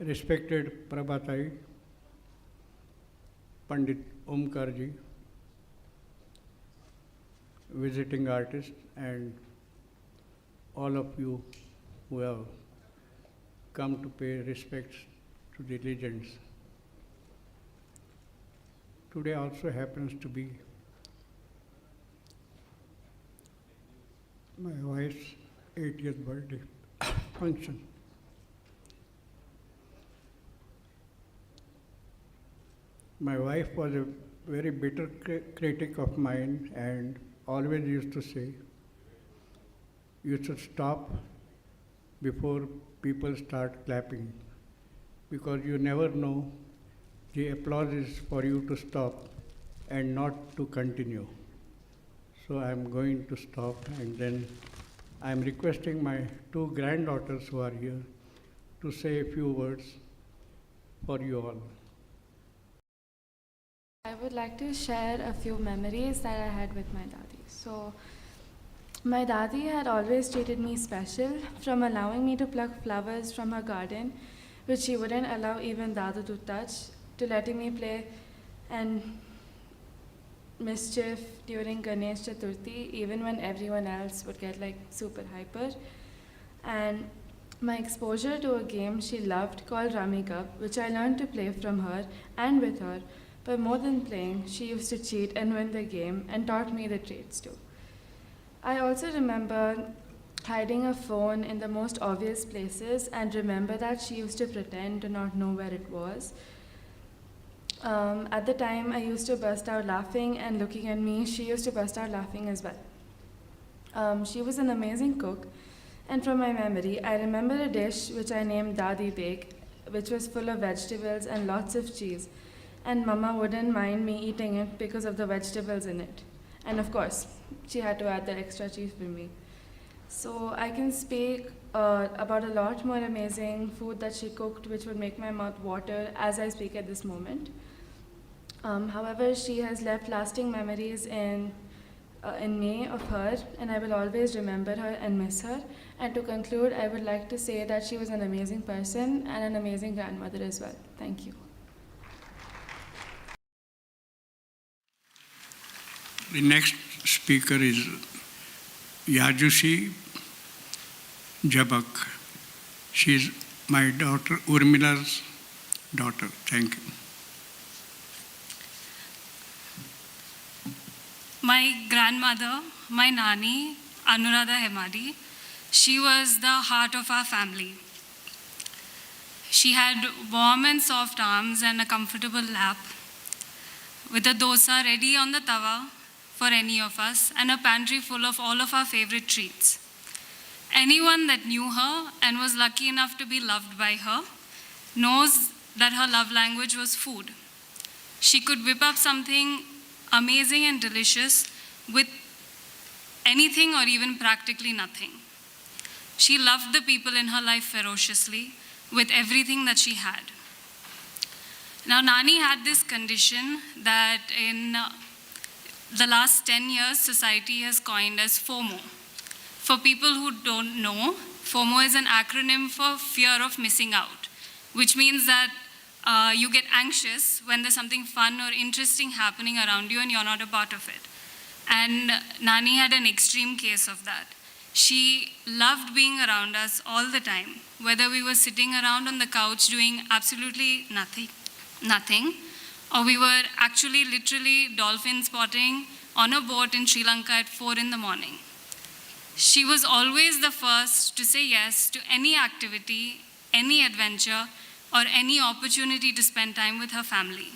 Respected Prabhatai, Pandit Omkarji, visiting artists, and all of you who have come to pay respects to the legends. Today also happens to be my wife's 80th birthday function. My wife was a very bitter critic of mine and always used to say, you should stop before people start clapping, because you never know, the applause is for you to stop and not to continue. So I'm going to stop, and then I'm requesting my two granddaughters who are here to say a few words for you all. I would like to share a few memories that I had with my dadi. So, my dadi had always treated me special, from allowing me to pluck flowers from her garden, which she wouldn't allow even Dadu to touch, to letting me play and mischief during Ganesh Chaturthi, even when everyone else would get like super hyper. And my exposure to a game she loved called Rummy Cup, which I learned to play from her and with her. But more than playing, she used to cheat and win the game and taught me the trades too. I also remember hiding a phone in the most obvious places, and remember that she used to pretend to not know where it was. At the time, I used to burst out laughing, and looking at me, she used to burst out laughing as well. She was an amazing cook, and from my memory, I remember a dish which I named Dadi Bake, which was full of vegetables and lots of cheese. And Mama wouldn't mind me eating it because of the vegetables in it. And of course, she had to add that extra cheese for me. So I can speak about a lot more amazing food that she cooked, which would make my mouth water as I speak at this moment. However, she has left lasting memories in me of her, and I will always remember her and miss her. And to conclude, I would like to say that she was an amazing person and an amazing grandmother as well. Thank you. The next speaker is Yajushi Jabakh. She is my daughter, Urmila's daughter. Thank you. My grandmother, my Nani, Anurada Hemmadi, she was the heart of our family. She had warm and soft arms and a comfortable lap, with a dosa ready on the tawa for any of us, and a pantry full of all of our favorite treats. Anyone that knew her and was lucky enough to be loved by her knows that her love language was food. She could whip up something amazing and delicious with anything or even practically nothing. She loved the people in her life ferociously with everything that she had. Now, Nani had this condition that in the last 10 years, society has coined as FOMO. For people who don't know, FOMO is an acronym for fear of missing out, which means that you get anxious when there's something fun or interesting happening around you and you're not a part of it. And Nani had an extreme case of that. She loved being around us all the time, whether we were sitting around on the couch doing absolutely nothing, or we were actually literally dolphin spotting on a boat in Sri Lanka at 4 in the morning. She was always the first to say yes to any activity, any adventure, or any opportunity to spend time with her family.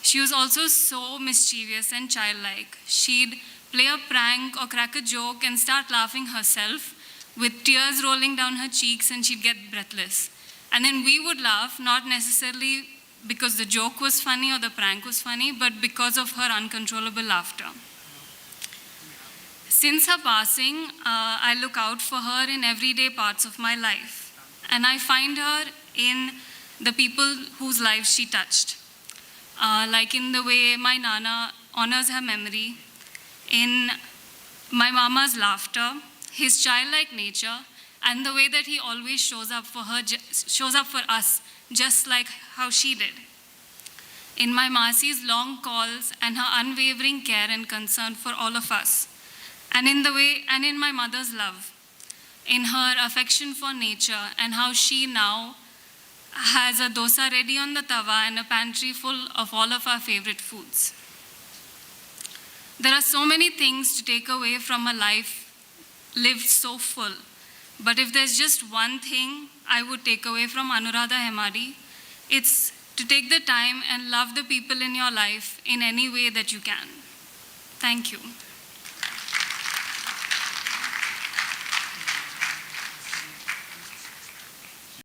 She was also so mischievous and childlike. She'd play a prank or crack a joke and start laughing herself with tears rolling down her cheeks, and she'd get breathless. And then we would laugh, not necessarily because the joke was funny or the prank was funny, but because of her uncontrollable laughter. Since her passing, I look out for her in everyday parts of my life. And I find her in the people whose lives she touched. Like in the way my Nana honors her memory, in my Mama's laughter, his childlike nature, and the way that he always shows up for her, shows up for us, just like how she did. In my Masi's long calls and her unwavering care and concern for all of us, and in my mother's love, in her affection for nature, and how she now has a dosa ready on the tawa and a pantry full of all of our favorite foods. There are so many things to take away from a life lived so full, but if there's just one thing I would take away from Anuradha Hemmadi, it's to take the time and love the people in your life in any way that you can. Thank you.